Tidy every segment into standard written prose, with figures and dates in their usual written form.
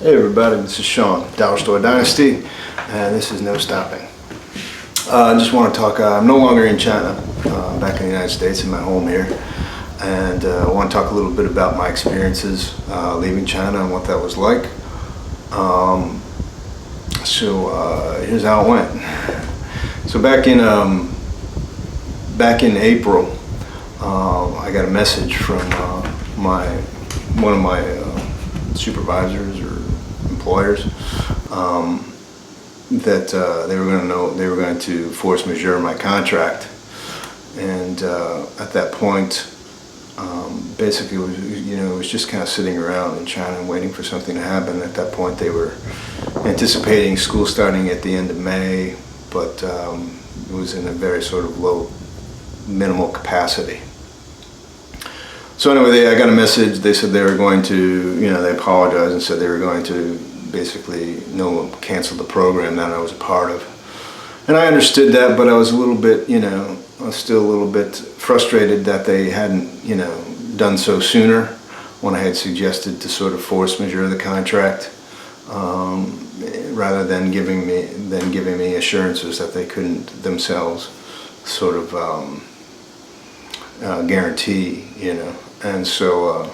Hey everybody, this is Sean, Dollar Store Dynasty, and this is No Stopping. I just want to talk, I'm no longer in China, back in the United States in my home here, and I want to talk a little bit about my experiences leaving China and what that was like. Here's how it went. So back in April, I got a message from one of my supervisors or employers that they were going to force majeure my contract, and at that point, basically, it was just kind of sitting around in China and waiting for something to happen. At that point, they were anticipating school starting at the end of May, but it was in a very sort of low, minimal capacity. So anyway, I got a message. They said they were going to, they apologized and said they were going to basically cancel the program that I was a part of. And I understood that, but I was a little bit, I was still a little bit frustrated that they hadn't, done so sooner when I had suggested to sort of force majeure the contract, rather than giving me assurances that they couldn't themselves sort of guarantee, and so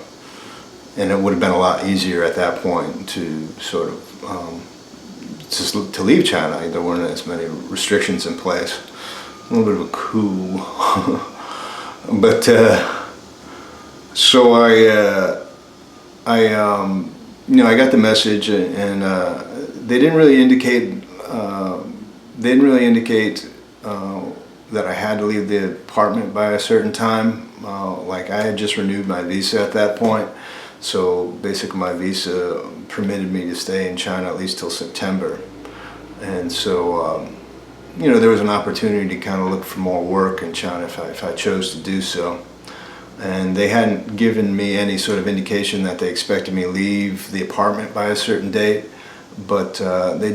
and it would have been a lot easier at that point to sort of to leave China. There weren't as many restrictions in place. A little bit of a coup. But so I got the message, and they didn't really indicate that I had to leave the apartment by a certain time. Like I had just renewed my visa at that point, so basically my visa permitted me to stay in China at least till September. And so there was an opportunity to kind of look for more work in China if I chose to do so. And they hadn't given me any sort of indication that they expected me to leave the apartment by a certain date, but they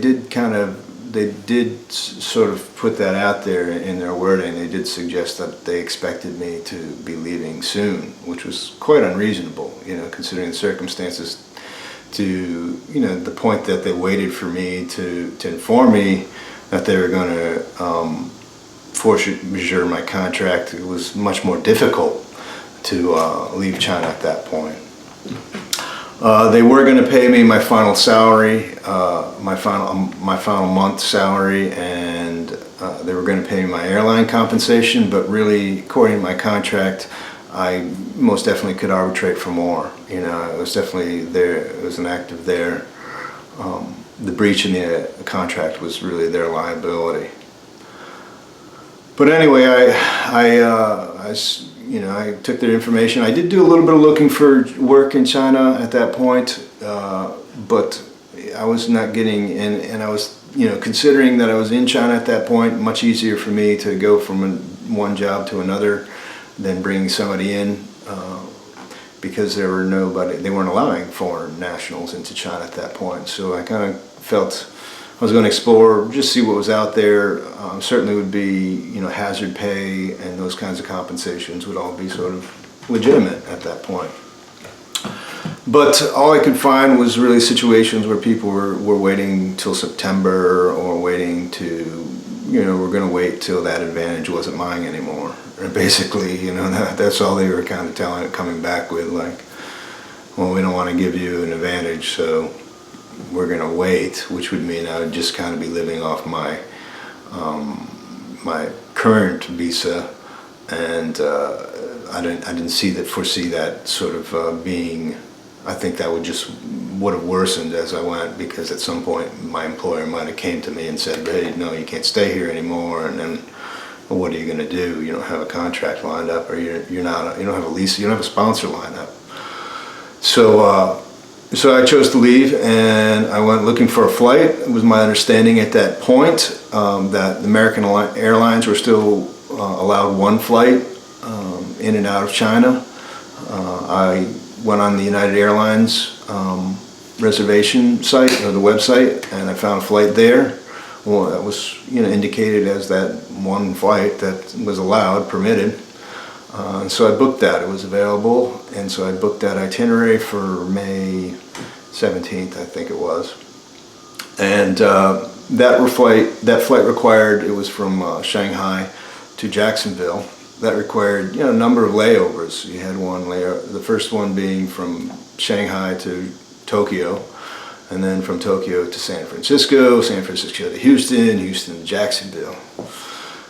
did sort of put that out there in their wording. They did suggest that they expected me to be leaving soon, which was quite unreasonable, considering the circumstances, to, the point that they waited for me to inform me that they were going to force majeure my contract. It was much more difficult to leave China at that point. They were going to pay me my final salary, my final month's salary, and they were going to pay me my airline compensation. But really, according to my contract, I most definitely could arbitrate for more. It was definitely there. It was an act of their the breach in the contract was really their liability. But anyway, I took their information. I did do a little bit of looking for work in China at that point, but I was not getting in, and I was, considering that I was in China at that point, much easier for me to go from one job to another than bringing somebody in, because they weren't allowing foreign nationals into China at that point. So I kind of felt I was going to explore, just see what was out there. Certainly would be, hazard pay and those kinds of compensations would all be sort of legitimate at that point. But all I could find was really situations where people were waiting till September, or waiting to, we're going to wait till that advantage wasn't mine anymore. Or basically, that's all they were kind of coming back with, like, well, we don't want to give you an advantage, so we're going to wait, which would mean I would just kind of be living off my my current visa, and I didn't foresee that sort of being. I think that would have worsened as I went, because at some point my employer might have came to me and said, "Hey, no, you can't stay here anymore," and then, well, what are you going to do? You don't have a contract lined up, or you don't have a lease, you don't have a sponsor lined up. So I chose to leave, and I went looking for a flight. It was my understanding at that point that American Airlines were still allowed one flight in and out of China. I went on the United Airlines reservation site, or the website, and I found a flight there. Well, that was indicated as that one flight that was allowed, permitted. And so I booked that. It was available, and so I booked that itinerary for May 17th, I think it was. And that flight required, it was from Shanghai to Jacksonville. That required, a number of layovers. You had one layover, the first one being from Shanghai to Tokyo, and then from Tokyo to San Francisco to Houston, Houston to Jacksonville.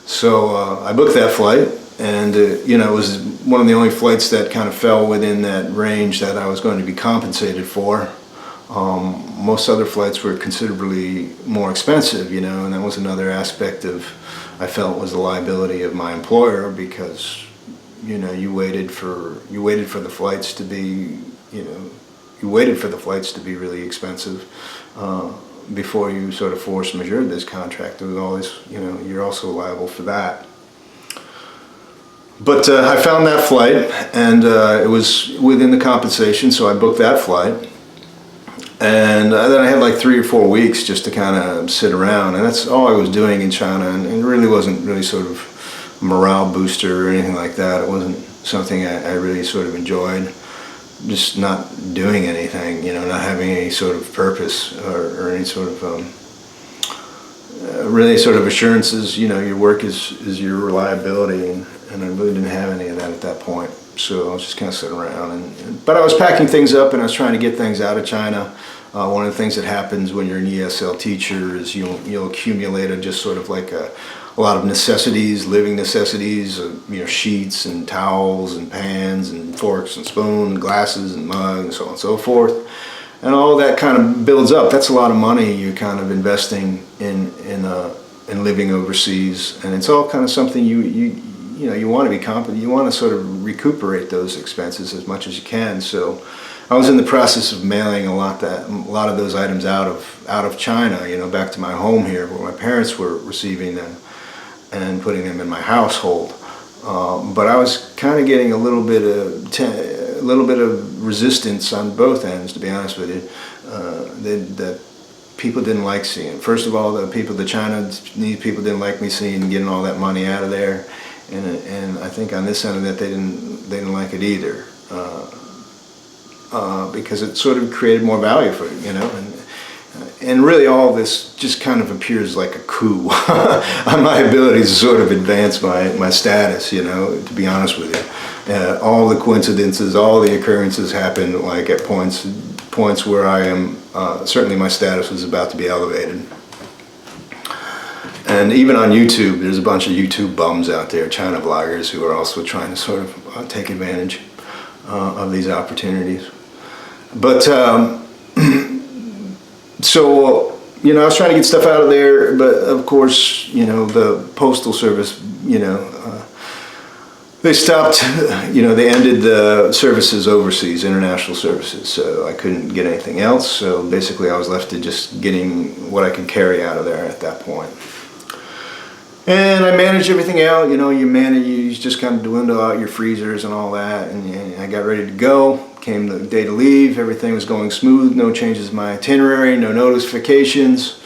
So I booked that flight, and it was one of the only flights that kind of fell within that range that I was going to be compensated for. Most other flights were considerably more expensive, and that was another aspect of, I felt, was the liability of my employer, because you waited for the flights to be really expensive before you sort of force majeure this contract. It was always, you're also liable for that. But I found that flight, and it was within the compensation, so I booked that flight. And then I had like 3 or 4 weeks just to kind of sit around, and that's all I was doing in China, and it really wasn't really sort of a morale booster or anything like that. It wasn't something I really sort of enjoyed, just not doing anything, not having any sort of purpose or any sort of really sort of assurances, your work is your reliability, and I really didn't have any of that at that point. So I was just kind of sitting around, but I was packing things up, and I was trying to get things out of China. One of the things that happens when you're an ESL teacher is you'll accumulate just sort of like a lot of necessities, living necessities, sheets and towels and pans and forks and spoons and glasses and mugs and so on and so forth. And all that kind of builds up. That's a lot of money you're kind of investing in living overseas, and it's all kind of something you want to be competent. You want to sort of recuperate those expenses as much as you can. So I was in the process of mailing a lot of those items out of China, back to my home here, where my parents were receiving them and putting them in my household. But I was kind of getting a little bit of resistance on both ends, to be honest with you, that people didn't like seeing. First of all, the Chinese people didn't like me seeing and getting all that money out of there. And I think on this end of it, they didn't like it either, because it sort of created more value for it, and really all this just kind of appears like a coup on my ability to sort of advance my status, to be honest with you. All the coincidences, all the occurrences happened like at points where I am, certainly my status was about to be elevated. And even on YouTube, there's a bunch of YouTube bums out there, China bloggers, who are also trying to sort of take advantage of these opportunities. But so I was trying to get stuff out of there, but of course, the Postal Service, they stopped, they ended the services overseas, international services, so I couldn't get anything else. So basically, I was left to just getting what I could carry out of there at that point. And I managed everything out, you just kind of dwindle out your freezers and all that, and I got ready to go. Came the day to leave, everything was going smooth, no changes in my itinerary, no notifications,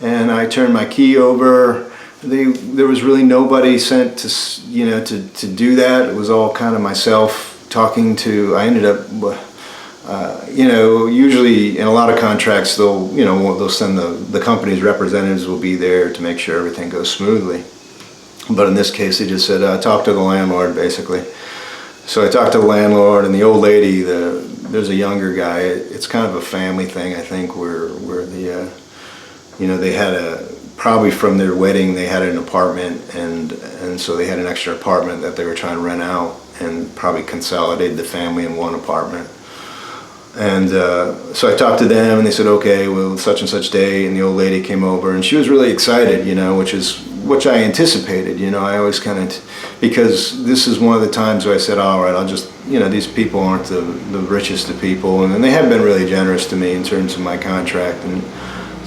and I turned my key over. There was really nobody sent to do that. It was all kind of myself talking to, I ended up, usually in a lot of contracts, they'll send the company's representatives will be there to make sure everything goes smoothly. But in this case, they just said, talk to the landlord, basically. So I talked to the landlord, and the old lady, there's a younger guy. It's kind of a family thing, I think, where they had probably from their wedding, they had an apartment, and so they had an extra apartment that they were trying to rent out, and probably consolidated the family in one apartment. And so I talked to them, and they said, okay, well, such and such day, and the old lady came over, and she was really excited, which I anticipated, I always kind of, because this is one of the times where I said, all right, I'll just, these people aren't the richest of people, and they have been really generous to me in terms of my contract, and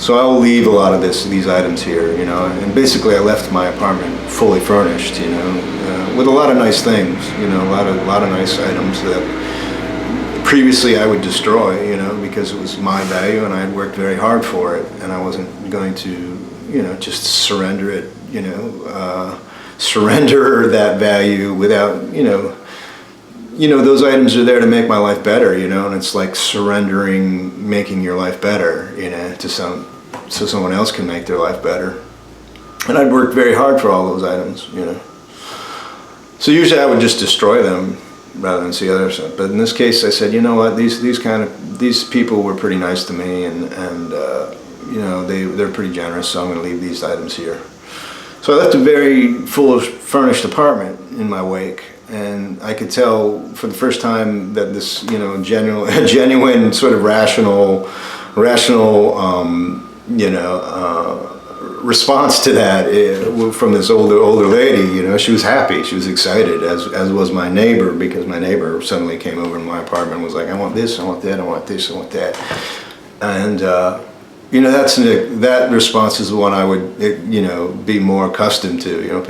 so I will leave a lot of these items here, and basically I left my apartment fully furnished, with a lot of nice things, a lot of nice items that previously I would destroy, because it was my value and I had worked very hard for it, and I wasn't going to, just surrender it, surrender that value without, you know, those items are there to make my life better, you know, and it's like surrendering, making your life better, you know, so someone else can make their life better. And I'd worked very hard for all those items, you know. So usually I would just destroy them rather than see other stuff. But in this case, I said, you know what, these people were pretty nice to me, and you know, they're pretty generous, so I'm going to leave these items here. So I left a very full furnished apartment in my wake, and I could tell for the first time that this, you know, genuine sort of rational, you know, response to that from this older lady. You know, she was happy, she was excited, as was my neighbor, because my neighbor suddenly came over in my apartment and was like, I want this, I want that, I want this, I want that. And you know, that response is the one I would, you know, be more accustomed to, you know,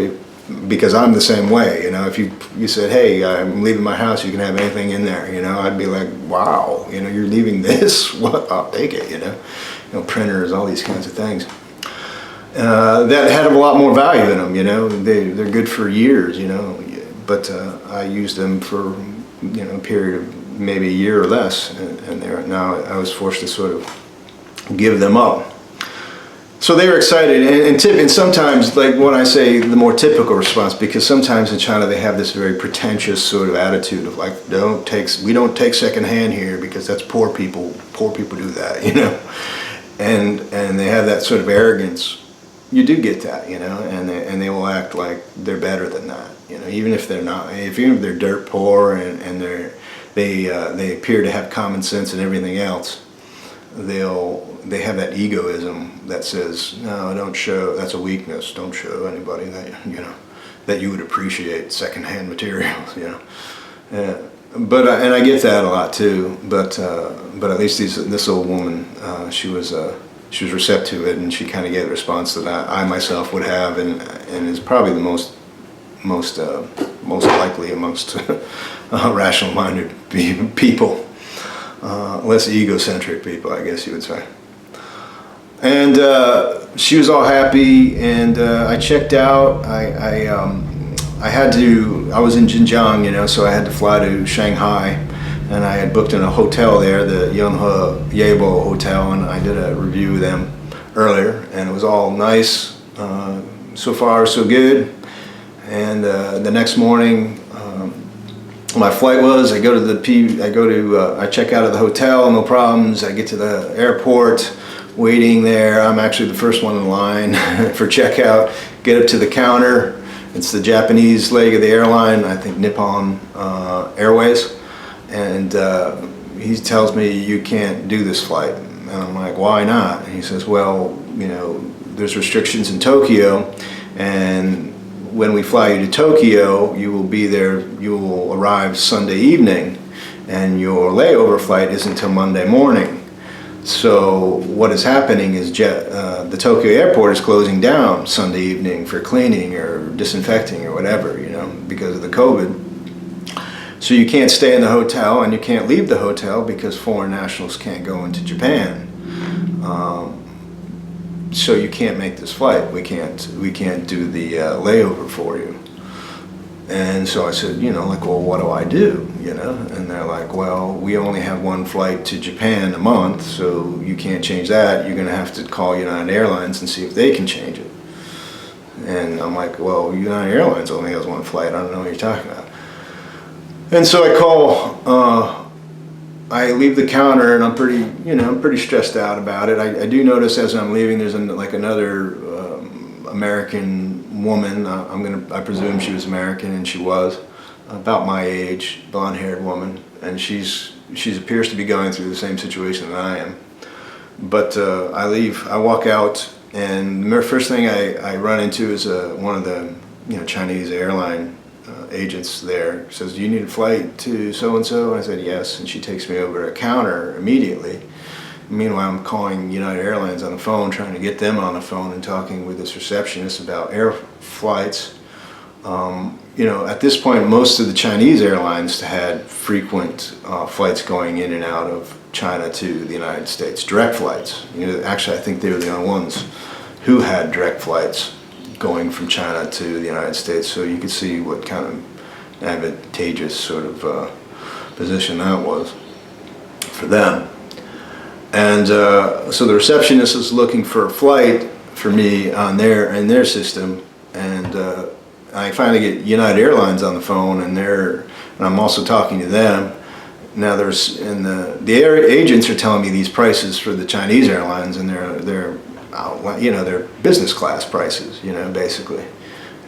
because I'm the same way. You know, if you said, hey, I'm leaving my house, you can have anything in there, you know, I'd be like, wow, you know, you're leaving this? What? I'll take it, you know, printers, all these kinds of things. That had a lot more value in them, you know. They're good for years, you know, but I used them for, you know, a period of maybe a year or less, and now I was forced to sort of give them up. So they were excited, and sometimes, like when I say the more typical response, because sometimes in China they have this very pretentious sort of attitude of like, we don't take secondhand here because that's poor people do that, you know, and they have that sort of arrogance. You do get that, you know, and they will act like they're better than that, you know, even if they're not, even if they're dirt poor and they appear to have common sense and everything else. They have that egoism that says, no, don't show, that's a weakness, don't show anybody that, you know, that you would appreciate secondhand materials, you know. But and I get that a lot too, but at least this old woman, she was receptive to it, and she kind of gave the response that I myself would have, and is probably the most likely amongst rational-minded people. Less egocentric people, I guess you would say. And she was all happy, and I checked out. I was in Xinjiang, you know, so I had to fly to Shanghai, and I had booked in a hotel there, the Yonhe Yebo Hotel, and I did a review with them earlier, and it was all nice. So far, so good. And the next morning, my flight was, I check out of the hotel, no problems. I get to the airport, waiting there. I'm actually the first one in line for checkout. Get up to the counter. It's the Japanese leg of the airline, I think Nippon Airways. And he tells me, you can't do this flight. And I'm like, why not? And he says, well, you know, there's restrictions in Tokyo, and when we fly you to Tokyo, you will arrive Sunday evening, and your layover flight is until Monday morning. So what is happening is the Tokyo airport is closing down Sunday evening for cleaning or disinfecting or whatever, you know, because of the COVID. So you can't stay in the hotel, and you can't leave the hotel because foreign nationals can't go into Japan. So you can't make this flight. We can't do the layover for you. And so I said, you know, like, well, what do I do? You know, and they're like, well, we only have one flight to Japan a month, so you can't change that. You're going to have to call United Airlines and see if they can change it. And I'm like, well, United Airlines only has one flight. I don't know what you're talking about. And so I call. I leave the counter, and I'm pretty stressed out about it. I do notice as I'm leaving, there's another American woman. I presume she was American, and she was about my age, blonde-haired woman, and she appears to be going through the same situation that I am. But I leave. I walk out, and the first thing I run into is one of the Chinese airline agents there. Says, do you need a flight to so-and-so? And I said, yes. And she takes me over to a counter immediately. Meanwhile, I'm calling United Airlines on the phone, trying to get them on the phone and talking with this receptionist about air flights. You know, at this point, most of the Chinese airlines had frequent flights going in and out of China to the United States, direct flights. You know, actually, I think they were the only ones who had direct flights going from China to the United States, so you could see what kind of advantageous sort of position that was for them. And so the receptionist was looking for a flight for me in their system, and I finally get United Airlines on the phone, and I'm also talking to them. Now the agents are telling me these prices for the Chinese airlines, and they're they're business class prices, basically,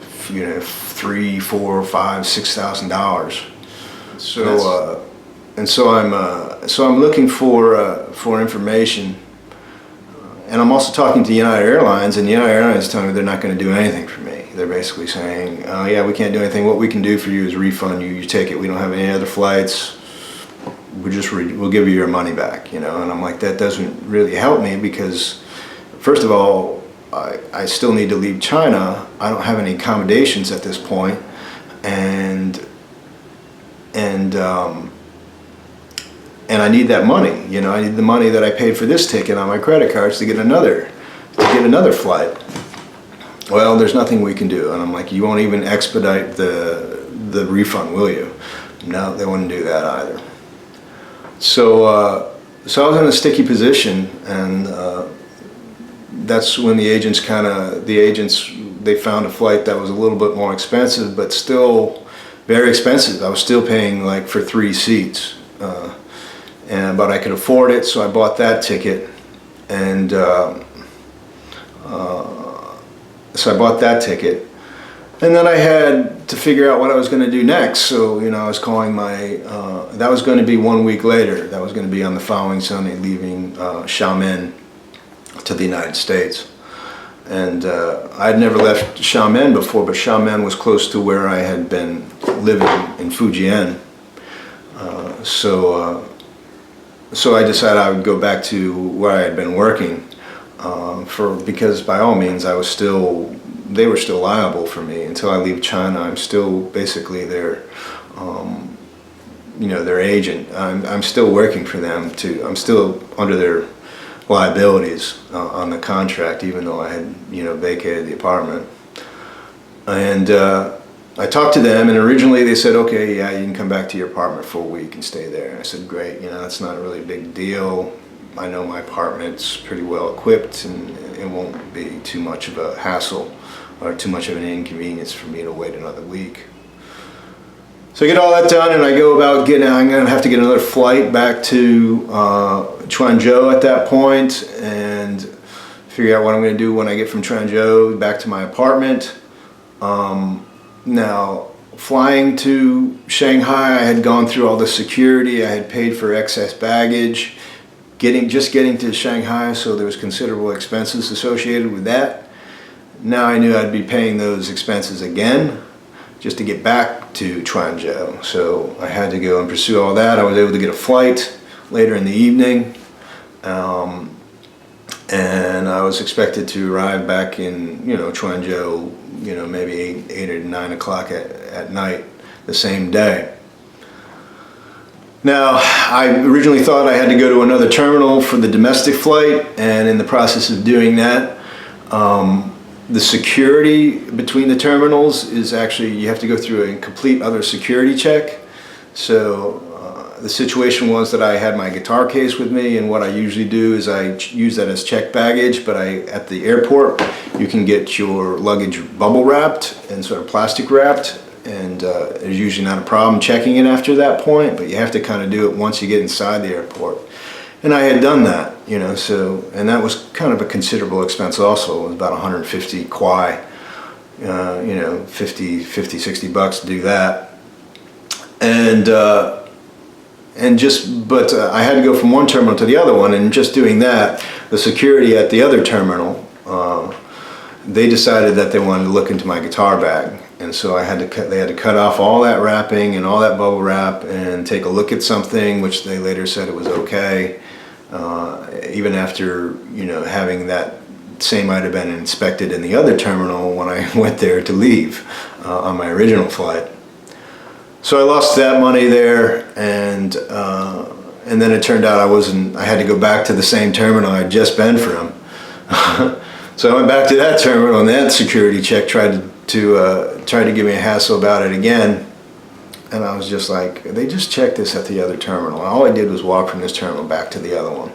$3,000, $4,000, $5,000, $6,000. So so I'm looking for information, and I'm also talking to United Airlines, and United Airlines is telling me they're not going to do anything for me. They're basically saying, "Oh yeah, we can't do anything. What we can do for you is refund you your ticket. We don't have any other flights. We'll give you your money back." And I'm like, that doesn't really help me, because first of all, I still need to leave China. I don't have any accommodations at this point, and I need that money. I need the money that I paid for this ticket on my credit cards to get another flight. Well, there's nothing we can do. And I'm like, you won't even expedite the refund, will you? No, they wouldn't do that either. So I was in a sticky position, and that's when the agents they found a flight that was a little bit more expensive, but still very expensive. I was still paying like for 3 seats, but I could afford it, so I bought that ticket, and and then I had to figure out what I was going to do next. So I was calling that was going to be 1 week later. That was going to be on the following Sunday, leaving Xiamen to the United States. And I'd never left Xiamen before, but Xiamen was close to where I had been living in Fujian. So I decided I would go back to where I had been working, because by all means they were still liable for me until I leave China. I'm still basically their their agent. I'm still working for them I'm still under their liabilities on the contract, even though I had vacated the apartment. And I talked to them, and originally they said, okay, yeah, you can come back to your apartment for a week and stay there. And I said, great, that's not really a big deal. I know my apartment's pretty well equipped, and it won't be too much of a hassle or too much of an inconvenience for me to wait another week. So I get all that done, and I go about I'm going to have to get another flight back to Quanzhou at that point, and figure out what I'm going to do when I get from Quanzhou back to my apartment. Now, flying to Shanghai, I had gone through all the security. I had paid for excess baggage. Just getting to Shanghai, so there was considerable expenses associated with that. Now I knew I'd be paying those expenses again just to get back to Quanzhou. So I had to go and pursue all that. I was able to get a flight later in the evening, and I was expected to arrive back in Quanzhou maybe 8 or 9 o'clock at night the same day. Now, I originally thought I had to go to another terminal for the domestic flight, and in the process of doing that, the security between the terminals is actually, you have to go through a complete other security check. So the situation was that I had my guitar case with me, and what I usually do is I use that as checked baggage, but at the airport you can get your luggage bubble wrapped and sort of plastic wrapped, and there's usually not a problem checking it after that point, but you have to kind of do it once you get inside the airport. And I had done that, and that was kind of a considerable expense also. It was about 150 kwai, 50, $60 to do that. But I had to go from one terminal to the other one, and just doing that, the security at the other terminal, they decided that they wanted to look into my guitar bag. And so they had to cut off all that wrapping and all that bubble wrap and take a look at something, which they later said it was okay, even after having that same item been inspected in the other terminal when I went there to leave on my original flight. So I lost that money there, and then it turned out I had to go back to the same terminal I'd just been from. So I went back to that terminal, and that security check tried to give me a hassle about it again. And I was just like, they just checked this at the other terminal. And all I did was walk from this terminal back to the other one.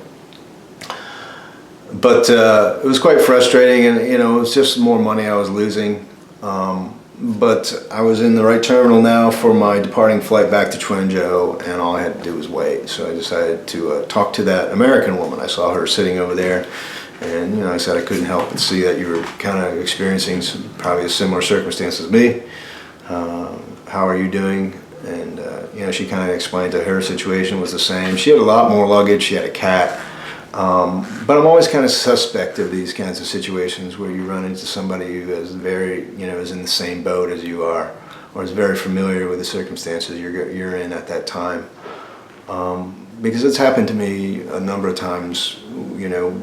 But it was quite frustrating, and it was just more money I was losing. But I was in the right terminal now for my departing flight back to Quanzhou, and all I had to do was wait. So I decided to talk to that American woman. I saw her sitting over there, and I said I couldn't help but see that you were kind of experiencing probably a similar circumstance as me. How are you doing? And she kind of explained that her situation was the same. She had a lot more luggage. She had a cat. But I'm always kind of suspect of these kinds of situations where you run into somebody who is is in the same boat as you are, or is very familiar with the circumstances you're in at that time. Because it's happened to me a number of times,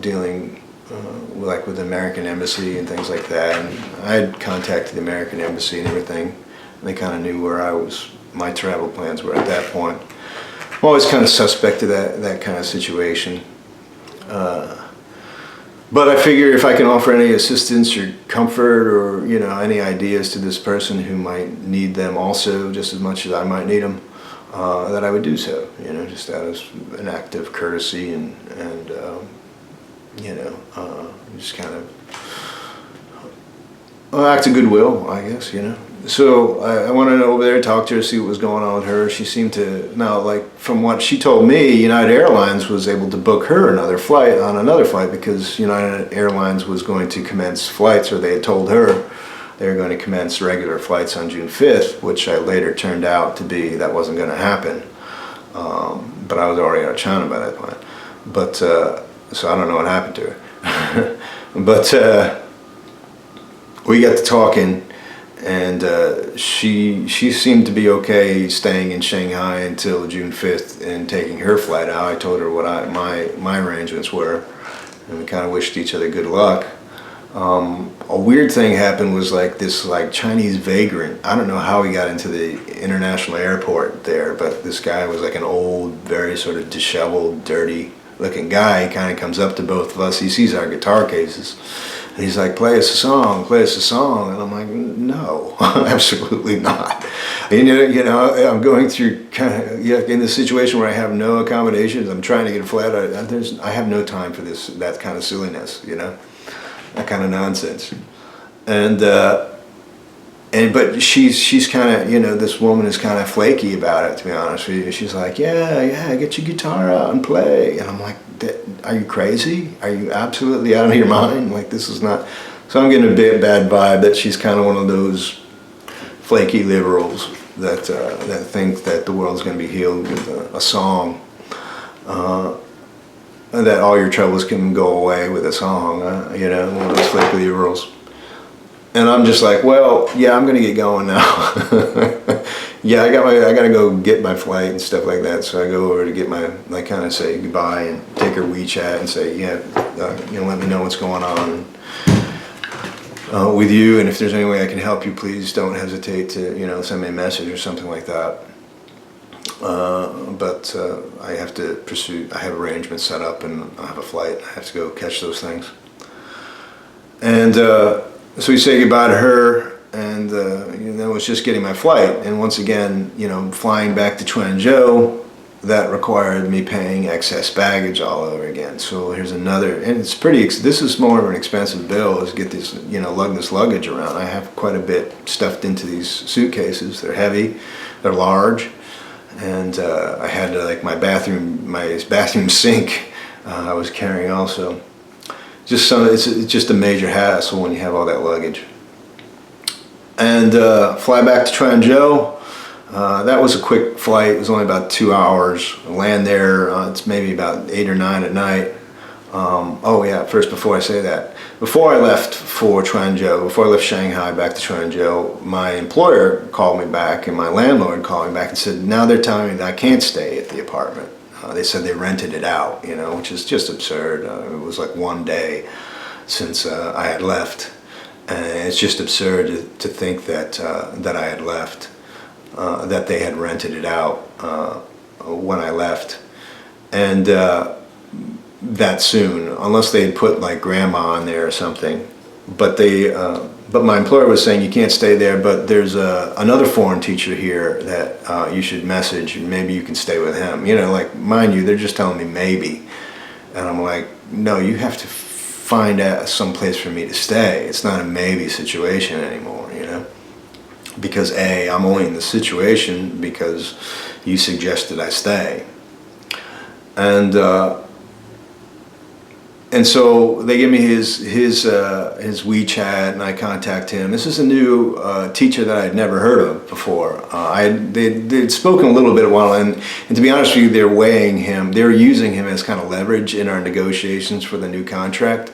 dealing like with the American Embassy and things like that. And I had contacted the American Embassy and everything. And they kind of knew where my travel plans were at that point. I'm always kind of suspect of that kind of situation. But I figure if I can offer any assistance or comfort or any ideas to this person who might need them also just as much as I might need them, that I would do so. Just out of an act of courtesy and just kind of act of goodwill, I guess. So I went over there, talked to her, see what was going on with her. She seemed to, from what she told me, United Airlines was able to book her another flight because United Airlines was going to commence flights, or they had told her they were going to commence regular flights on June 5th, which I later turned out to be that wasn't going to happen. But I was already out of China by that point. But, so I don't know what happened to her. But we got to talking. And she seemed to be okay staying in Shanghai until June 5th and taking her flight out. I told her what my arrangements were, and we kind of wished each other good luck. A weird thing happened was this Chinese vagrant. I don't know how he got into the international airport there, but this guy was an old, very sort of disheveled, dirty looking guy. He kind of comes up to both of us. He sees our guitar cases. And he's like, play us a song. And I'm like, no, absolutely not. I'm going through in this situation where I have no accommodations. I'm trying to get a flat. I have no time for that kind of silliness, that kind of nonsense. But she's kind of, this woman is kind of flaky about it, to be honest with you. She's like, yeah, get your guitar out and play. And I'm like, are you crazy? Are you absolutely out of your mind? This is not. So I'm getting a bit bad vibe that she's kind of one of those flaky liberals that think that the world's going to be healed with a song. And that all your troubles can go away with a song, one of those flaky liberals. And I'm just like, well, yeah, I'm gonna get going now. Yeah, I gotta go get my flight and stuff like that. So I go over to get kind of say goodbye and take her WeChat and say, yeah, let me know what's going on with you, and if there's any way I can help you, please don't hesitate to send me a message or something like that. But I have to pursue. I have arrangements set up, and I have a flight. I have to go catch those things. And so we say goodbye to her, and it was just getting my flight. And once again, flying back to Quanzhou, that required me paying excess baggage all over again. So here's another, and it's this is more of an expensive bill, is get this, lug this luggage around. I have quite a bit stuffed into these suitcases. They're heavy, they're large, and I had my bathroom sink I was carrying also. It's just a major hassle when you have all that luggage. And fly back to Quanzhou. That was a quick flight. It was only about 2 hours. Land there. It's maybe about 8 or 9 at night. First, before I say that, before I left for Quanzhou, before I left Shanghai back to Quanzhou, my employer called me back, and my landlord called me back and said, now they're telling me that I can't stay at the apartment. They said they rented it out, which is just absurd. It was 1 day since I had left, and it's just absurd to think that I had left, that they had rented it out when I left, and that soon, unless they had put grandma on there or something. But they but my employer was saying you can't stay there, but there's another foreign teacher here that you should message, and maybe you can stay with him. You know, like, mind you, they're just telling me maybe. And I'm like, no, you have to find out some place for me to stay. It's not a maybe situation anymore, you know? Because A, I'm only in the situation because you suggested I stay. And so they give me his WeChat, and I contact him. This is a new teacher that I'd never heard of before. They'd spoken a little bit a while, and to be honest with you, they're weighing him. They're using him as kind of leverage in our negotiations for the new contract.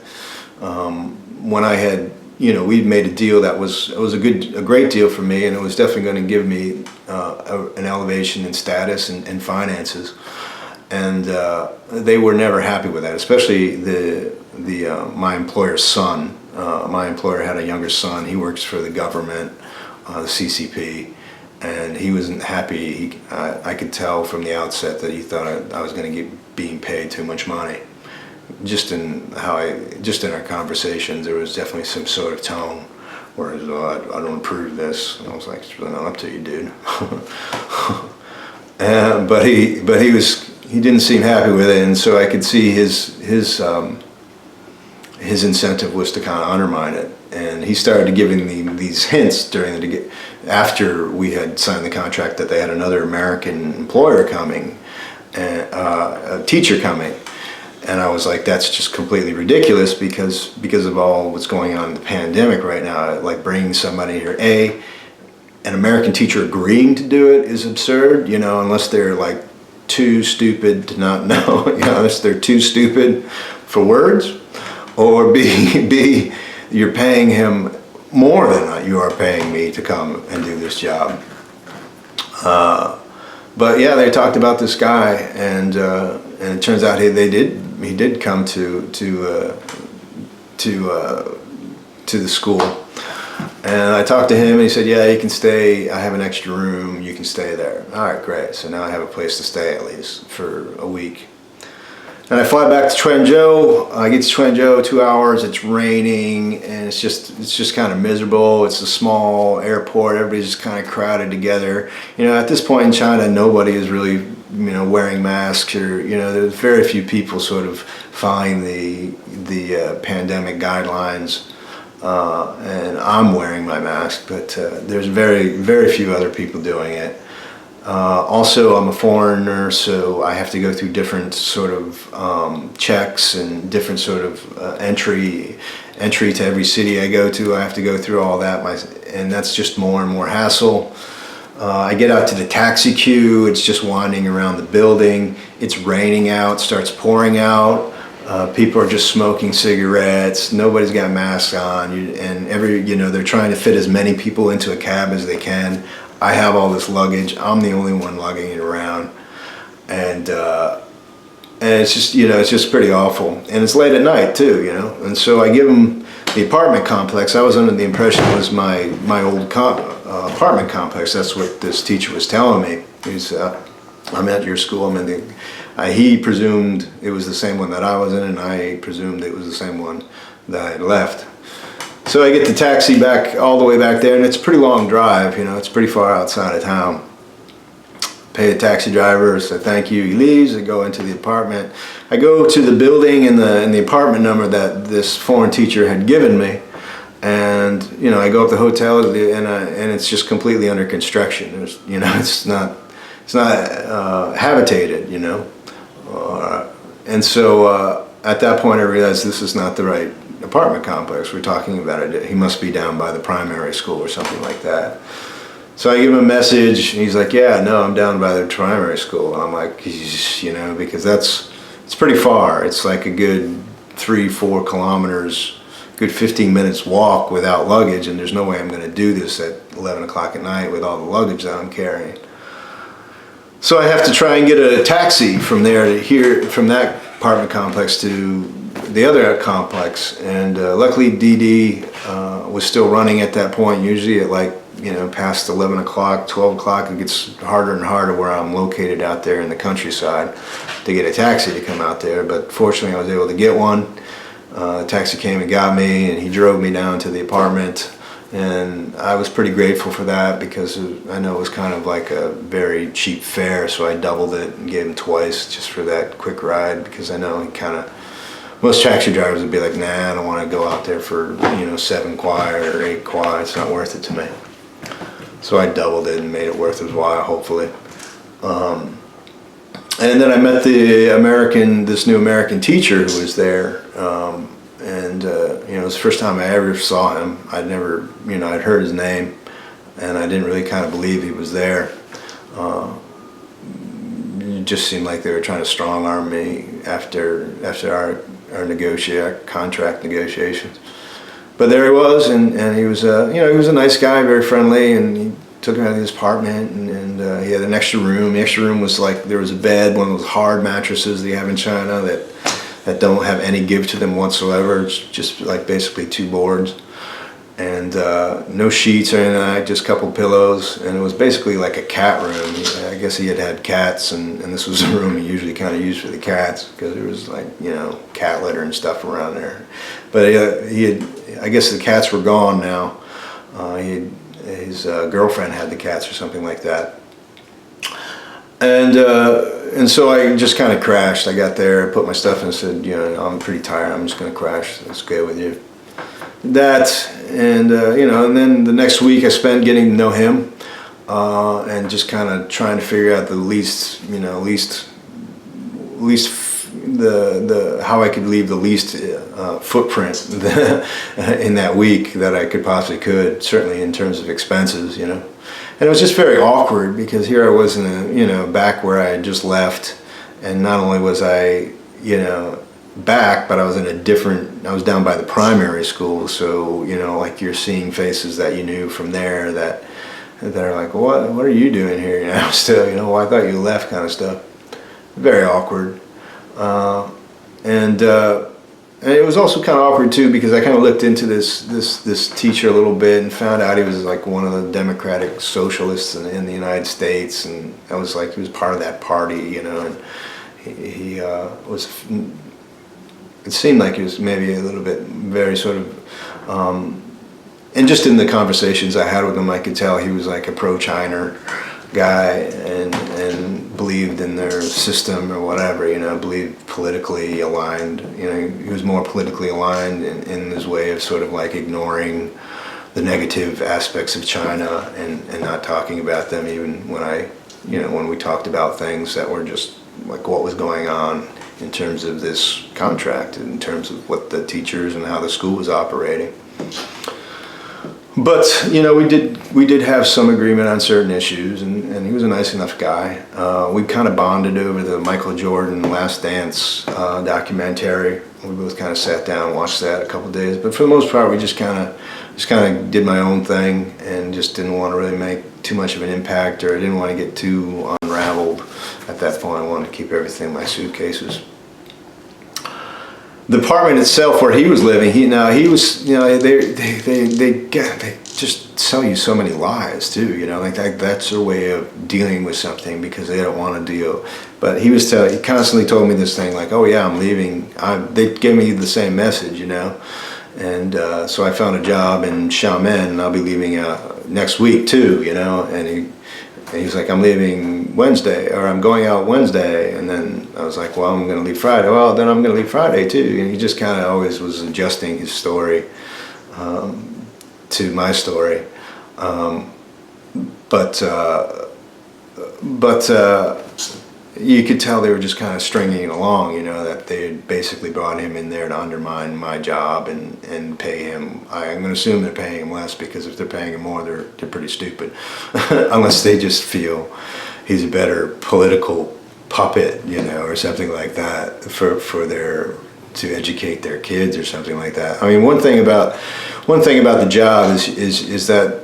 When I had, you know, we'd made a deal that was a great deal for me, and it was definitely going to give me an elevation in status and finances. And they were never happy with that, especially my employer's son. My employer had a younger son. He works for the government, the CCP, and he wasn't happy. I could tell from the outset that he thought I was going to get being paid too much money. Just in our conversations, there was definitely some sort of tone where I don't approve this. And I was like, it's really not up to you, dude. But he didn't seem happy with it, and so I could see his incentive was to kind of undermine it. And he started giving me these hints after we had signed the contract that they had another American employer coming, a teacher coming. And I was like, that's just completely ridiculous because of all what's going on in the pandemic right now. Like, bringing somebody here, an American teacher agreeing to do it is absurd, you know, unless they're like too stupid to not know, you know, unless they're too stupid for words, or B, you're paying him more than you are paying me to come and do this job. But yeah, they talked about this guy, and it turns out he did come to the school. And I talked to him, and he said, yeah, you can stay. I have an extra room. You can stay there. All right, great. So now I have a place to stay at least for a week. And I fly back to Quanzhou. I get to Quanzhou, 2 hours. It's raining, and it's just kind of miserable. It's a small airport. Everybody's just kind of crowded together. You know, at this point in China, nobody is really, you know, wearing masks, or, you know, there's very few people sort of following the pandemic guidelines. And I'm wearing my mask, but there's very, very few other people doing it. Also, I'm a foreigner, so I have to go through different sort of checks and different sort of entry to every city I go to. I have to go through all that, and that's just more and more hassle. I get out to the taxi queue. It's just wandering around the building. It's raining out, starts pouring out. People are just smoking cigarettes. Nobody's got masks on, and they're trying to fit as many people into a cab as they can. I have all this luggage. I'm the only one lugging it around, and it's just, you know, it's just pretty awful. And it's late at night too, you know. And so I give them the apartment complex. I was under the impression it was my old apartment complex. That's what this teacher was telling me. He's, I'm at your school. I'm in the. He presumed it was the same one that I was in, and I presumed it was the same one that I had left. So I get the taxi back all the way back there, and it's a pretty long drive, you know, it's pretty far outside of town. Pay the taxi driver, say thank you, he leaves, I go into the apartment. I go to the building and the apartment number that this foreign teacher had given me, and, you know, I go up the hotel, and it's just completely under construction. There's, you know, it's not habitated, you know. And so at that point I realized this is not the right apartment complex we're talking about. It. He must be down by the primary school or something like that. So I give him a message, and he's like, yeah, no, I'm down by the primary school. And I'm like, you know, because it's pretty far. It's like a good 3-4 kilometers, good 15 minutes walk without luggage, and there's no way I'm going to do this at 11 o'clock at night with all the luggage that I'm carrying. So I have to try and get a taxi from there to here, from that apartment complex to the other complex, and luckily DD was still running at that point. Usually at, like, you know, past 11 o'clock, 12 o'clock, it gets harder and harder where I'm located out there in the countryside to get a taxi to come out there, but fortunately I was able to get one. The taxi came and got me, and he drove me down to the apartment. And I was pretty grateful for that because I know it was kind of like a very cheap fare, so I doubled it and gave him twice just for that quick ride, because I know he kind of, most taxi drivers would be like, nah, I don't want to go out there for 7 quid or 8 quid, it's not worth it to me. So I doubled it and made it worth his while, hopefully. And then I met this new American teacher who was there. It was the first time I ever saw him. I'd never, I'd heard his name, and I didn't really kind of believe he was there. It just seemed like they were trying to strong arm me after our contract negotiations. But there he was, and he was he was a nice guy, very friendly, and he took me out of his apartment, and he had an extra room. The extra room was like, there was a bed, one of those hard mattresses that you have in China that don't have any give to them whatsoever. It's just like basically 2 boards, and no sheets or anything, just a couple pillows, and it was basically like a cat room. I guess he had cats, and this was a room he usually kind of used for the cats, because there was like, cat litter and stuff around there. But I guess the cats were gone now. His girlfriend had the cats or something like that. And so I just kind of crashed. I got there, put my stuff in, and said, I'm pretty tired, I'm just going to crash. That's okay with you. That, and then the next week I spent getting to know him, and just kind of trying to figure out how I could leave the least footprint in that week that I could, certainly in terms of expenses, And it was just very awkward, because here I was back where I had just left, and not only was I, back, but I was I was down by the primary school, so, like you're seeing faces that you knew from there that are like, what are you doing here? Still, well, I thought you left, kind of stuff. Very awkward. And it was also kind of awkward too, because I kind of looked into this teacher a little bit and found out he was like one of the democratic socialists in the United States, and I was like, he was part of that party, and he was, it seemed like he was maybe a little bit very sort of, and just in the conversations I had with him, I could tell he was like a pro-China guy, and believed in their system or whatever, believed politically aligned. He was more politically aligned in his way of sort of like ignoring the negative aspects of China and not talking about them, even when we talked about things that were just like what was going on in terms of this contract, in terms of what the teachers and how the school was operating. But we did have some agreement on certain issues, and he was a nice enough guy. We kind of bonded over the Michael Jordan Last Dance documentary. We both kind of sat down and watched that a couple of days. But for the most part, we just kind of did my own thing, and just didn't want to really make too much of an impact, or I didn't want to get too unraveled at that point. I wanted to keep everything in my suitcases. The apartment itself where he was living, they just sell you so many lies too, like that's their way of dealing with something, because they don't want to deal. But he constantly told me this thing like, oh yeah, I'm leaving. They gave me the same message, and so I found a job in Xiamen, and I'll be leaving next week too, and he was like, I'm leaving Wednesday, or I'm going out Wednesday. And then I was like, well, I'm going to leave Friday. Well, then I'm going to leave Friday too. And he just kind of always was adjusting his story to my story. But you could tell they were just kind of stringing it along, that they had basically brought him in there to undermine my job and pay him. I'm going to assume they're paying him less, because if they're paying him more, they're pretty stupid. Unless they just feel he's a better political puppet, or something like that to educate their kids or something like that. I mean, one thing about the job is that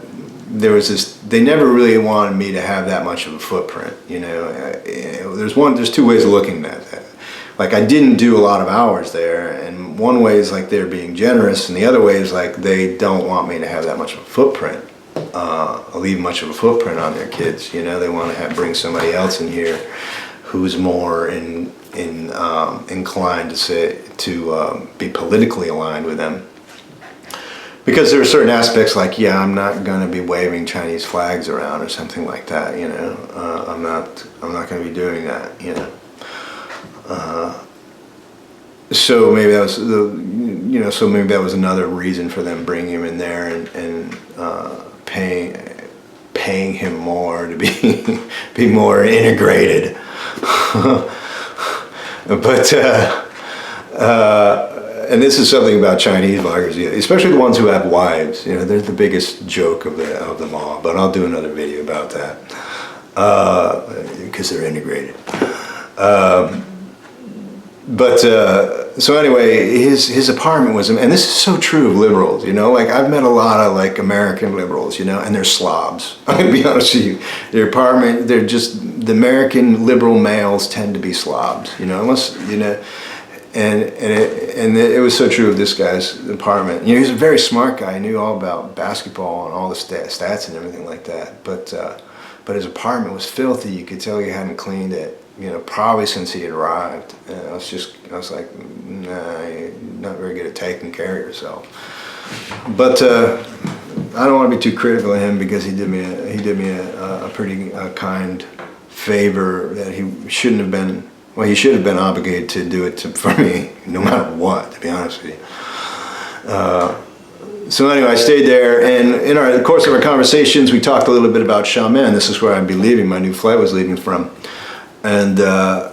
they never really wanted me to have that much of a footprint, There's 2 ways of looking at that. Like, I didn't do a lot of hours there, and one way is like they're being generous, and the other way is like they don't want me to have that much of a footprint, leave much of a footprint on their kids. They want to bring somebody else in here who's more inclined to be politically aligned with them. because there are certain aspects like, yeah, I'm not going to be waving Chinese flags around or something like that, you know. I'm not going to be doing that, you know. So maybe that was so maybe that was another reason for them bringing him in there and paying him more to be more integrated. But and this is something about Chinese bloggers, especially the ones who have wives. You know, they're the biggest joke of them all. But I'll do another video about that because they're integrated. So anyway, his apartment was, and this is so true of liberals, you know, like I've met a lot of like American liberals, you know, and they're slobs. I'm gonna be honest with you. Their apartment, they're just, the American liberal males tend to be slobs, you know, unless, you know, and it was so true of this guy's apartment. You know, he was a very smart guy. He knew all about basketball and all the stats and everything like that. But his apartment was filthy. You could tell he hadn't cleaned it, you know, probably since he had arrived. And I was like, nah, you're not very good at taking care of yourself. But I don't want to be too critical of him because he did me a pretty kind favor that he shouldn't have been. Well, he should have been obligated to do it for me, no matter what, to be honest with you. So anyway, I stayed there, and in the course of our conversations, we talked a little bit about Xiamen. This is where I'd be leaving. My new flight was leaving from. And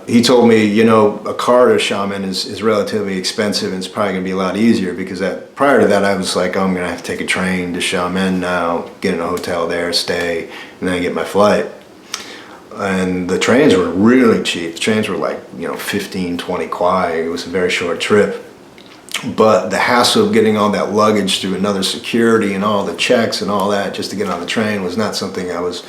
he told me, you know, a car to Xiamen is relatively expensive, and it's probably going to be a lot easier because prior to that, I was like, oh, I'm going to have to take a train to Xiamen now, get in a hotel there, stay, and then get my flight. And the trains were really cheap. The trains were like, you know, 15, 20 kwai. It was a very short trip. But the hassle of getting all that luggage through another security and all the checks and all that just to get on the train was not something I was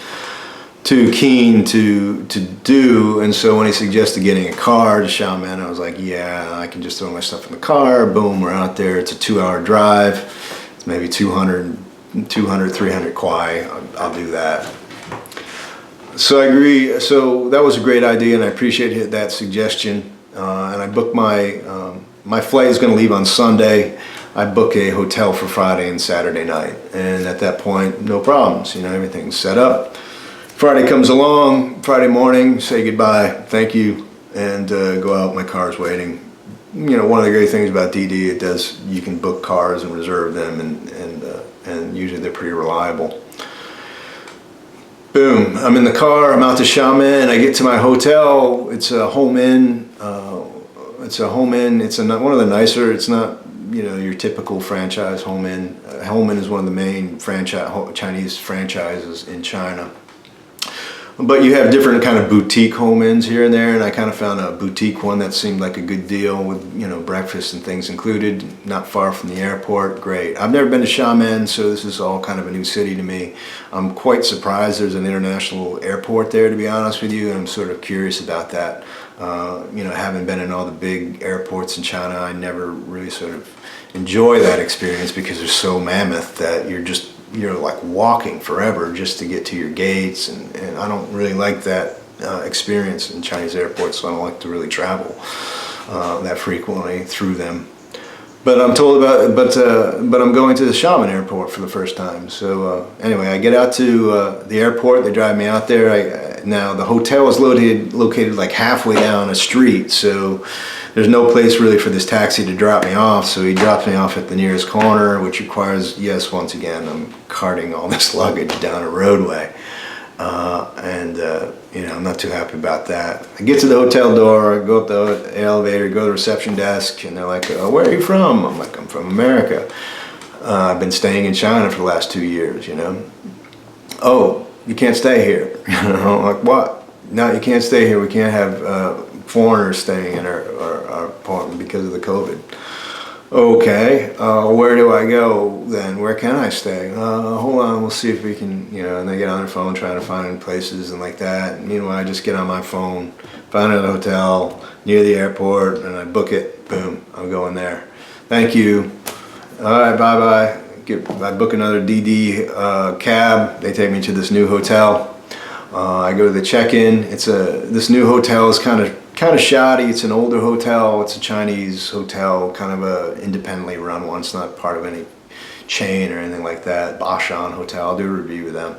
too keen to do. And so when he suggested getting a car to Xiamen, I was like, yeah, I can just throw my stuff in the car. Boom, we're out there. It's a 2-hour drive. It's maybe 200, 300 kwai. I'll do that. So I agree. So that was a great idea, and I appreciate that suggestion. And I booked my flight is going to leave on Sunday. I book a hotel for Friday and Saturday night, and at that point, no problems. You know, everything's set up. Friday comes along, Friday morning, say goodbye, thank you, and go out. My car's waiting. You know, one of the great things about DD, you can book cars and reserve them, and usually they're pretty reliable. Boom, I'm in the car, I'm out to Xiamen, I get to my hotel. It's a home inn. It's one of the nicer, it's not, you know, your typical franchise home inn. Home inn is one of the main Chinese franchises in China. But you have different kind of boutique home inns here and there, and I kind of found a boutique one that seemed like a good deal with, you know, breakfast and things included, not far from the airport. Great. I've never been to Xiamen, so this is all kind of a new city to me. I'm quite surprised there's an international airport there, to be honest with you, and I'm sort of curious about that. You know, having been in all the big airports in China, I never really sort of enjoy that experience because they're so mammoth that you're like walking forever just to get to your gates, and I don't really like that experience in Chinese airports, so I don't like to really travel that frequently through them. But I'm told about but I'm going to the Xiamen airport for the first time. So anyway, I get out to the airport. They drive me out there. Now the hotel is located like halfway down a street, so there's no place really for this taxi to drop me off. So he drops me off at the nearest corner, which requires, yes, once again, I'm carting all this luggage down a roadway. You know, I'm not too happy about that. I get to the hotel door, I go up the elevator, go to the reception desk, and they're like, oh, where are you from? I'm like, I'm from America. I've been staying in China for the last 2 years, you know. Oh, you can't stay here. You know, like, what? No, you can't stay here. We can't have foreigners staying in our apartment because of the COVID. Okay, where do I go then? Where can I stay? Hold on, we'll see if we can, you know, and they get on their phone trying to find places and like that. And meanwhile, I just get on my phone, find a hotel near the airport, and I book it. Boom, I'm going there. Thank you. All right, bye-bye. I book another DD cab. They take me to this new hotel. I go to the check-in. This new hotel is kind of shoddy. It's an older hotel. It's a Chinese hotel, kind of a independently run one. It's not part of any chain or anything like that. Bashan Hotel, I'll do a review of them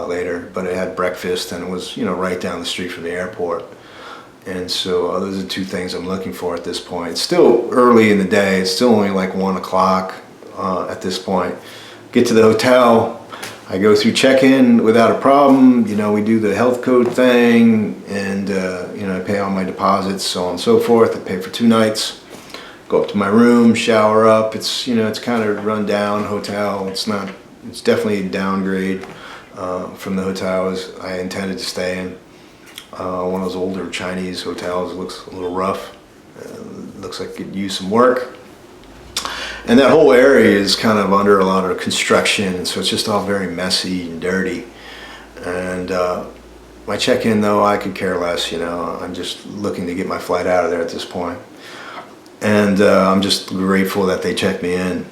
later. But it had breakfast, and it was, you know, right down the street from the airport. And so those are two things I'm looking for at this point. It's still early in the day. It's still only like 1 o'clock at this point. Get to the hotel. I go through check-in without a problem. You know, we do the health code thing, and you know, I pay all my deposits, so on and so forth. I pay for 2 nights. Go up to my room, shower up. It's, you know, it's kind of run down hotel. It's not. It's definitely a downgrade from the hotels I intended to stay in. One of those older Chinese hotels. It looks a little rough. Looks like it could use some work. And that whole area is kind of under a lot of construction, and so it's just all very messy and dirty. And my check-in, though, I could care less. You know, I'm just looking to get my flight out of there at this point. And I'm just grateful that they checked me in.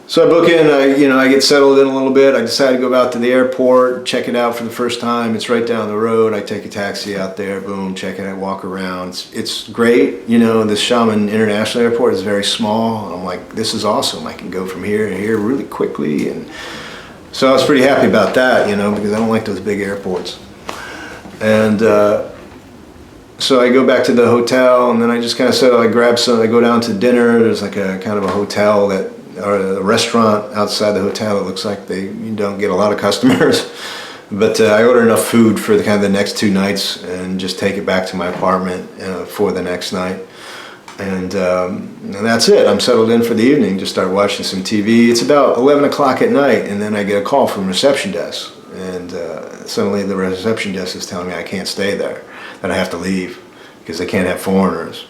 So I book in, I get settled in a little bit. I decide to go out to the airport, check it out for the first time. It's right down the road. I take a taxi out there, boom, check it out, walk around. It's great. You know, the Xiamen International Airport is very small. I'm like, this is awesome. I can go from here to here really quickly. And so I was pretty happy about that, you know, because I don't like those big airports. And so I go back to the hotel, and then I just kind of settle. I grab some, I go down to dinner. There's like a kind of a hotel that, or a restaurant outside the hotel. It looks like you don't get a lot of customers, but I order enough food for the next 2 nights, and just take it back to my apartment for the next night, and that's it. I'm settled in for the evening. Just start watching some TV. It's about 11 o'clock at night, and then I get a call from reception desk, and suddenly the reception desk is telling me I can't stay there, that I have to leave because they can't have foreigners.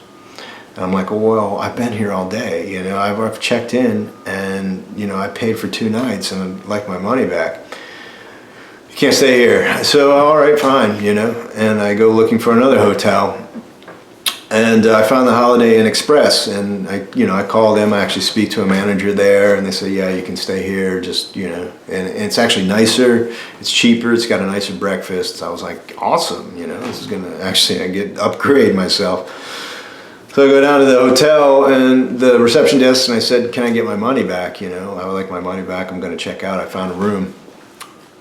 And I'm like, well, I've been here all day, you know, I've checked in, and, you know, I paid for 2 nights, and I'd like my money back. You can't stay here. So, all right, fine, you know, and I go looking for another hotel, and I found the Holiday Inn Express, and I call them. I actually speak to a manager there, and they say, yeah, you can stay here, just, you know, and it's actually nicer, it's cheaper, it's got a nicer breakfast. So I was like, awesome, you know, this is gonna actually upgrade myself. So I go down to the hotel, and the reception desk, and I said, can I get my money back? You know, I would like my money back. I'm going to check out. I found a room.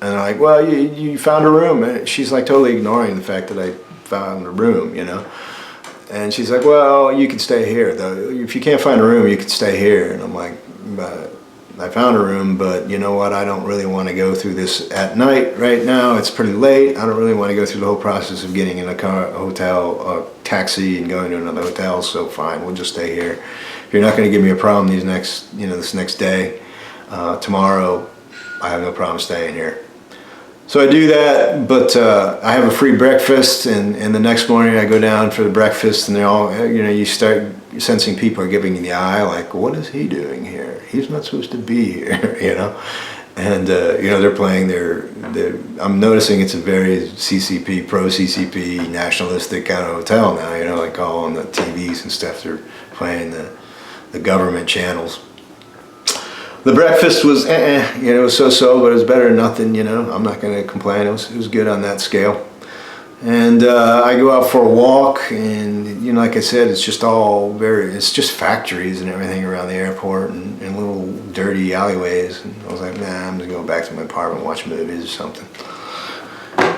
And they're like, well, you found a room. And she's like totally ignoring the fact that I found a room, you know. And she's like, well, you can stay here, though. If you can't find a room, you can stay here. And I'm like, but I found a room, but you know what? I don't really want to go through this at night right now. It's pretty late. I don't really want to go through the whole process of getting in a car, a hotel, a taxi, and going to another hotel. So fine, we'll just stay here. If you're not going to give me a problem this next day, tomorrow, I have no problem staying here. So I do that, but I have a free breakfast, and the next morning I go down for the breakfast, and they're all, you know, you start sensing people are giving you the eye, like, what is he doing here? He's not supposed to be here, you know? And, you know, they're playing I'm noticing it's a very CCP, pro-CCP, nationalistic kind of hotel now, you know, like all on the TVs and stuff, they're playing the government channels. The breakfast was, you know, so-so, but it was better than nothing, you know. I'm not going to complain. It was good on that scale. And I go out for a walk, and, you know, like I said, it's just it's just factories and everything around the airport, and little dirty alleyways. And I was like, nah, I'm going to go back to my apartment and watch movies or something.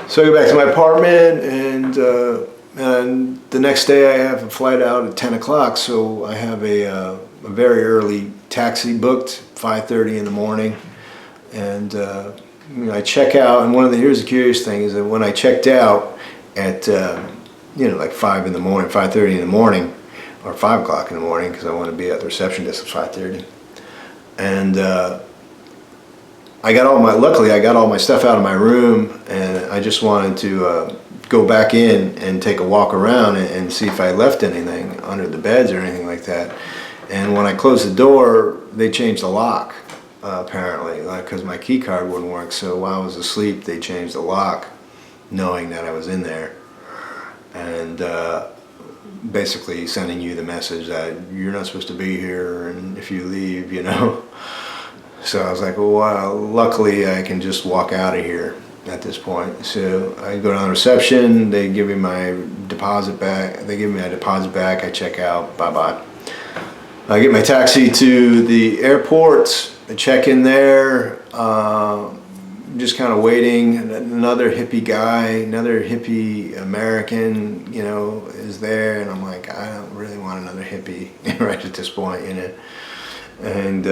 So I go back to my apartment, and the next day I have a flight out at 10 o'clock, so I have a very early taxi booked, 5:30 in the morning, and you know, I check out. And here's the curious thing is that when I checked out at you know, like 5:30 in the morning, or 5 o'clock in the morning, because I want to be at the reception desk at 5:30, and luckily I got all my stuff out of my room, and I just wanted to go back in and take a walk around and see if I left anything under the beds or anything like that. And when I closed the door, they changed the lock, apparently, because my key card wouldn't work. So while I was asleep, they changed the lock, knowing that I was in there, and basically sending you the message that you're not supposed to be here, and if you leave, you know. So I was like, well, luckily I can just walk out of here at this point. So I go down to reception, they give me my deposit back, I check out, bye-bye. I get my taxi to the airport, I check in there, just kind of waiting. Another hippie guy, another hippie American, you know, is there, and I'm like, I don't really want another hippie right at this point, you know. And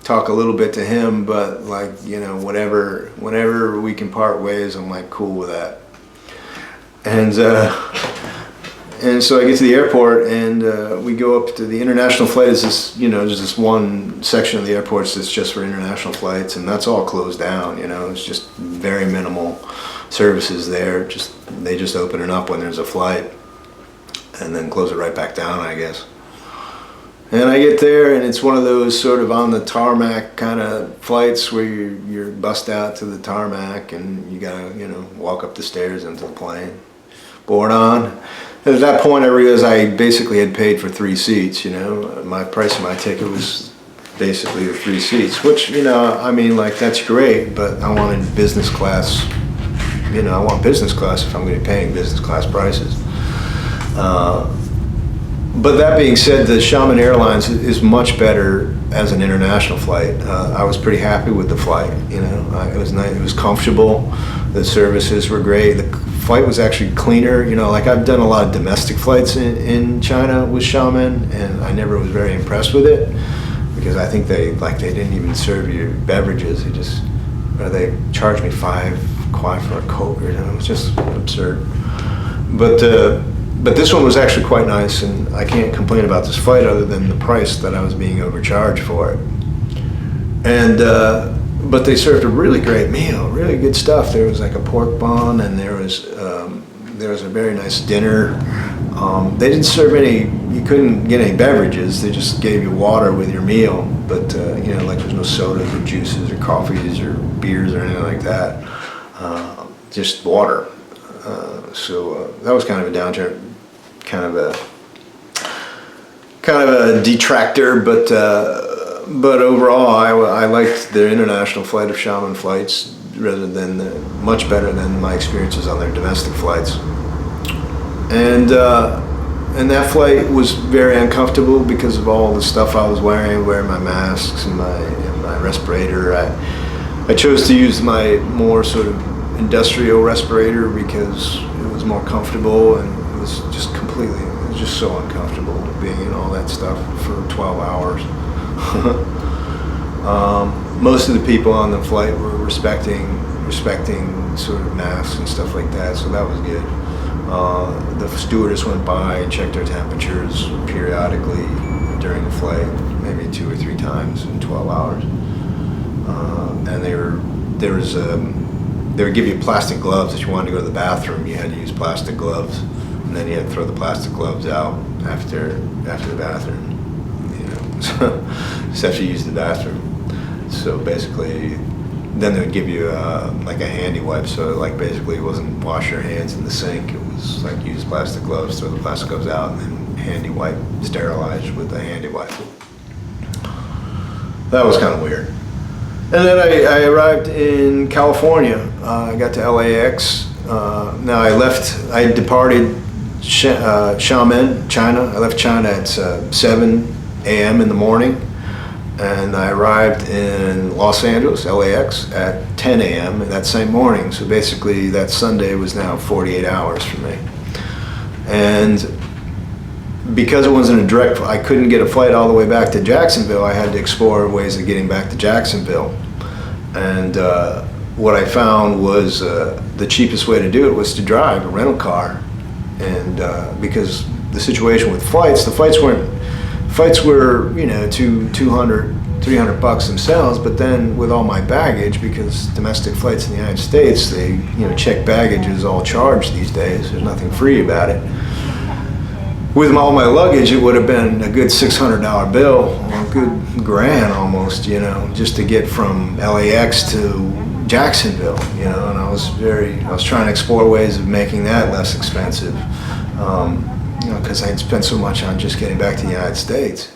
talk a little bit to him, but like, you know, whenever we can part ways, I'm like cool with that. And so I get to the airport, and we go up to the international flight. Is this, you know, there's this one section of the airports that's just for international flights, and that's all closed down. You know, it's just very minimal services there. They just open it up when there's a flight, and then close it right back down, I guess. And I get there, and it's one of those sort of on the tarmac kind of flights where you're bussed out to the tarmac, and you gotta, you know, walk up the stairs into the plane, board on. At that point, I realized I basically had paid for 3 seats. You know, my price of my ticket was basically the 3 seats, which, you know, I mean, like, that's great, but I wanted business class. You know, I want business class if I'm going to be paying business class prices. But that being said, the Xiamen Airlines is much better as an international flight. I was pretty happy with the flight. You know, it was nice. It was comfortable. The services were great. The flight was actually cleaner. You know, like, I've done a lot of domestic flights in China with Xiamen, and I never was very impressed with it because I think they didn't even serve you beverages. They charged me 5 kuai for a Coke, or, you know, it was just absurd. But this one was actually quite nice, and I can't complain about this flight other than the price that I was being overcharged for it. And but they served a really great meal, really good stuff. There was like a pork bun, and there was a very nice dinner. They didn't serve any. You couldn't get any beverages. They just gave you water with your meal. But you know, like, there's no sodas or juices or coffees or beers or anything like that. Just water. So that was kind of a downturn, kind of a detractor, but overall I liked their international flight of Xiamen flights much better than my experiences on their domestic flights. And that flight was very uncomfortable because of all the stuff I was wearing my masks and my respirator. I chose to use my more sort of industrial respirator because it was more comfortable, and it was just so uncomfortable being in all that stuff for 12 hours. Most of the people on the flight were respecting sort of masks and stuff like that, so that was good. The stewardess went by and checked our temperatures periodically during the flight, maybe 2 or 3 times in 12 hours. And they would give you plastic gloves. If you wanted to go to the bathroom, you had to use plastic gloves, and then you had to throw the plastic gloves out after the bathroom. You know, just after you use the bathroom. So basically, then they would give you like a handy wipe. So, like, basically, it wasn't wash your hands in the sink. It was like use plastic gloves, throw the plastic gloves out, and then handy wipe, sterilize with a handy wipe. That was kind of weird. And then I arrived in California. I got to LAX. Now I departed Xiamen, China. I left China at 7 a.m. in the morning, and I arrived in Los Angeles, LAX, at 10 a.m. that same morning. So basically, that Sunday was now 48 hours for me. And because it wasn't a direct, I couldn't get a flight all the way back to Jacksonville. I had to explore ways of getting back to Jacksonville. And what I found was the cheapest way to do it was to drive a rental car. And because the situation with flights, flights were, you know, $200, $300 themselves, but then with all my baggage, because domestic flights in the United States, they, you know, check baggage is all charged these days. There's nothing free about it. With all my luggage, it would have been a good $600 bill, a good grand almost, you know, just to get from LAX to Jacksonville, you know. And I was trying to explore ways of making that less expensive, you know, because I had spent so much on just getting back to the United States.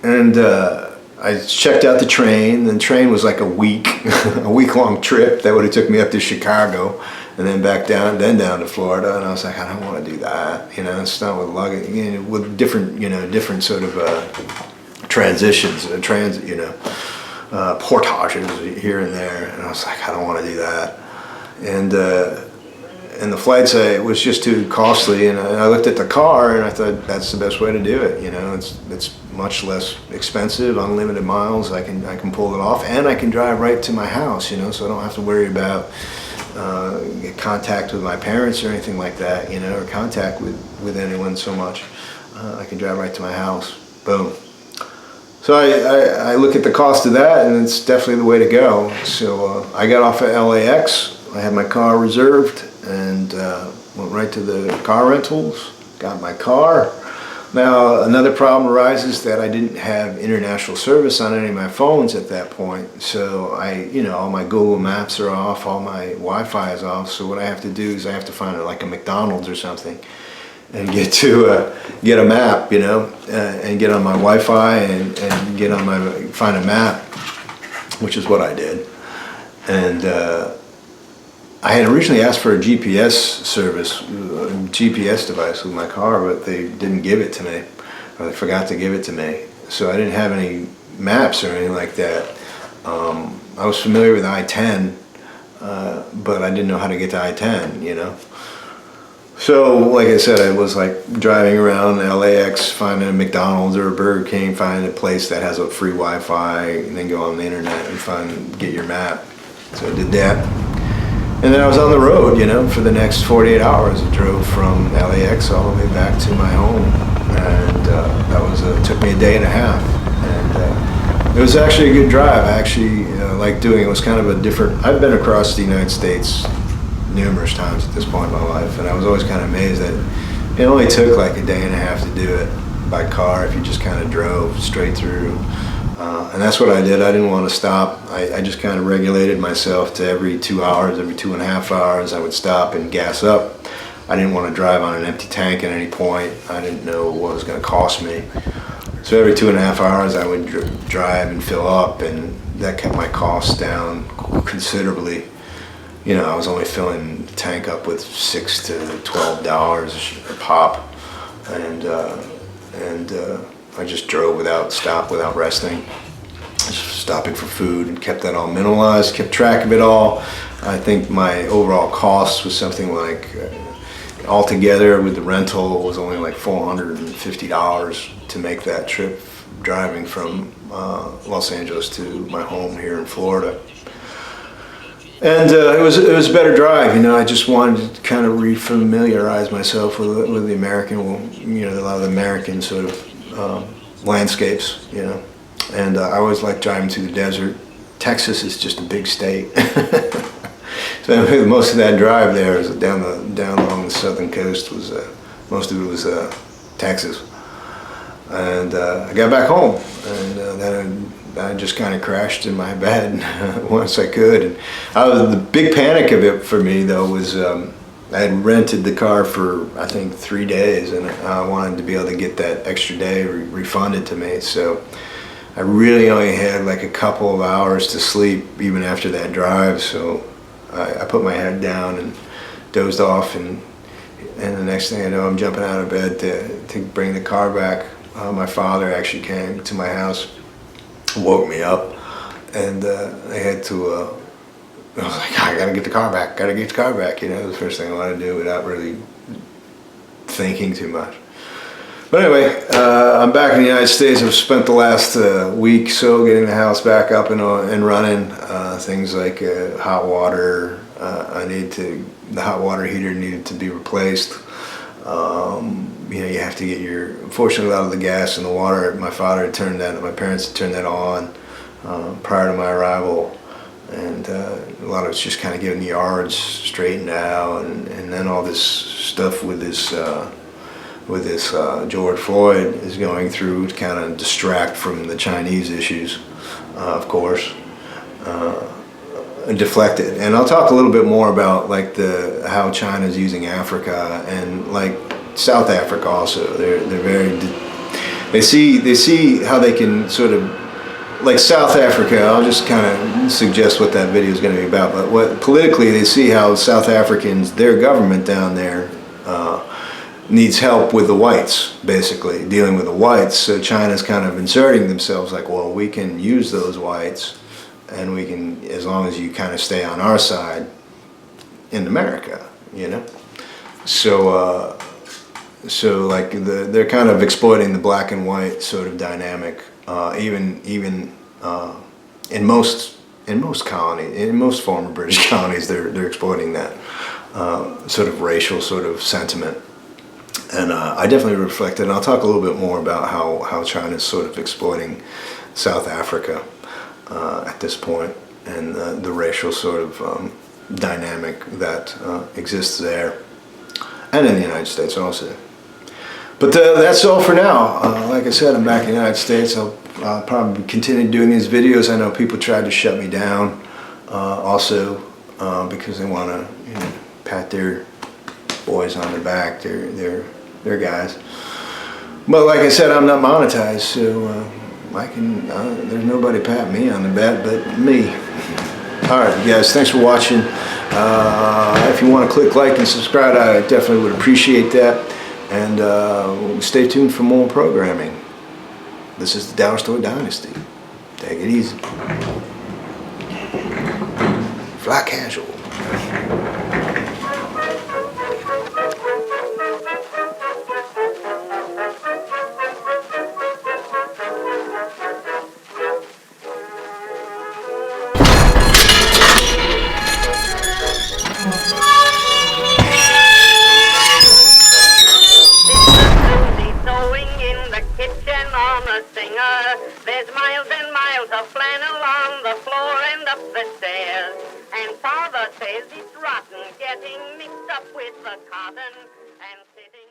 And I checked out the train. The train was like a week-long trip that would have took me up to Chicago, and then back down to Florida. And I was like, I don't want to do that, you know. It's not with luggage, you know, with different sort of transitions, portages here and there, and I was like, I don't want to do that. And the flights, it was just too costly, and I looked at the car and I thought that's the best way to do it. It's much less expensive, unlimited miles. I can pull it off, and I can drive right to my house. So I don't have to worry about get contact with my parents or anything like that. Or contact with anyone so much. I can drive right to my house. Boom. So I look at the cost of that, and it's definitely the way to go. So I got off at LAX. I had my car reserved and went right to the car rentals, got my car. Now another problem arises that I didn't have international service on any of my phones at that point. So all my Google Maps are off, all my Wi-Fi is off. So what I have to do is I have to find like a McDonald's or something and get a map, and get on my Wi-Fi and find a map, which is what I did. And I had originally asked for a GPS service, a GPS device with my car, but they didn't give it to me, or they forgot to give it to me. So I didn't have any maps or anything like that. I was familiar with I-10, but I didn't know how to get to I-10, So, like I said, I was like driving around LAX, finding a McDonald's or a Burger King, finding a place that has a free Wi-Fi, and then go on the internet and get your map. So I did that. And then I was on the road, for the next 48 hours. I drove from LAX all the way back to my home, and it took me a day and a half. And it was actually a good drive. I actually liked doing it. It was kind of a different. I've been across the United States numerous times at this point in my life, and I was always kind of amazed that it only took like a day and a half to do it by car if you just kind of drove straight through. And that's what I did. I didn't want to stop. I just kind of regulated myself to every 2 hours, every 2.5 hours, I would stop and gas up. I didn't want to drive on an empty tank at any point. I didn't know what it was going to cost me. So every 2.5 hours I would drive and fill up, and that kept my costs down considerably. I was only filling the tank up with $6 to $12 a pop, and I just drove without resting, just stopping for food, and kept that all minimalized, kept track of it all. I think my overall cost was something like, altogether with the rental, was only like $450 to make that trip driving from Los Angeles to my home here in Florida. And it was a better drive, I just wanted to kind of refamiliarize myself with the American, a lot of the American sort of landscapes, And I always liked driving through the desert. Texas is just a big state, so most of that drive there was down along the southern coast. Most of it was Texas, and I got back home, and then I just kind of crashed in my bed once I could. And the big panic of it for me, though, was I had rented the car for, I think, 3 days, and I wanted to be able to get that extra day refunded to me. So I really only had like a couple of hours to sleep even after that drive. So I put my head down and dozed off, and the next thing I know, I'm jumping out of bed to bring the car back. My father actually came to my house, woke me up, and I had to, I was like, I gotta get the car back, the first thing I wanted to do without really thinking too much. But anyway, I'm back in the United States. I've spent the last week so getting the house back up and running. Things like hot water, the hot water heater needed to be replaced. You have to get unfortunately a lot of the gas and the water, my parents had turned that on prior to my arrival, and a lot of it's just kind of getting the yards straightened out, and then all this stuff with this George Floyd is going through to kind of distract from the Chinese issues, of course, deflect it. And I'll talk a little bit more about like how China's using Africa, and like South Africa also. They see how they can sort of, like South Africa. I'll just kind of suggest what that video is going to be about. But politically, they see how South Africans, their government down there, needs help with the whites, basically dealing with the whites. So China's kind of inserting themselves like, well, we can use those whites, and we can, as long as you kind of stay on our side in America, you know. So so like they're kind of exploiting the black and white sort of dynamic, even in most colonies, in most former British colonies, they're exploiting that sort of racial sort of sentiment. And I definitely reflected, and I'll talk a little bit more about how China's sort of exploiting South Africa at this point, and the racial sort of dynamic that exists there, and in the United States also. But that's all for now. Like I said, I'm back in the United States. I'll probably continue doing these videos. I know people tried to shut me down also because they want to, you know, pat their boys on the back, their guys. But like I said, I'm not monetized, so I can. There's nobody patting me on the back but me. All right, guys. Thanks for watching. If you want to click like and subscribe, I definitely would appreciate that. And stay tuned for more programming. This is the Dollar Store Dynasty. Take it easy. Fly casual. There's miles and miles of flannel on the floor and up the stairs. And father says it's rotten getting mixed up with the cotton and sitting.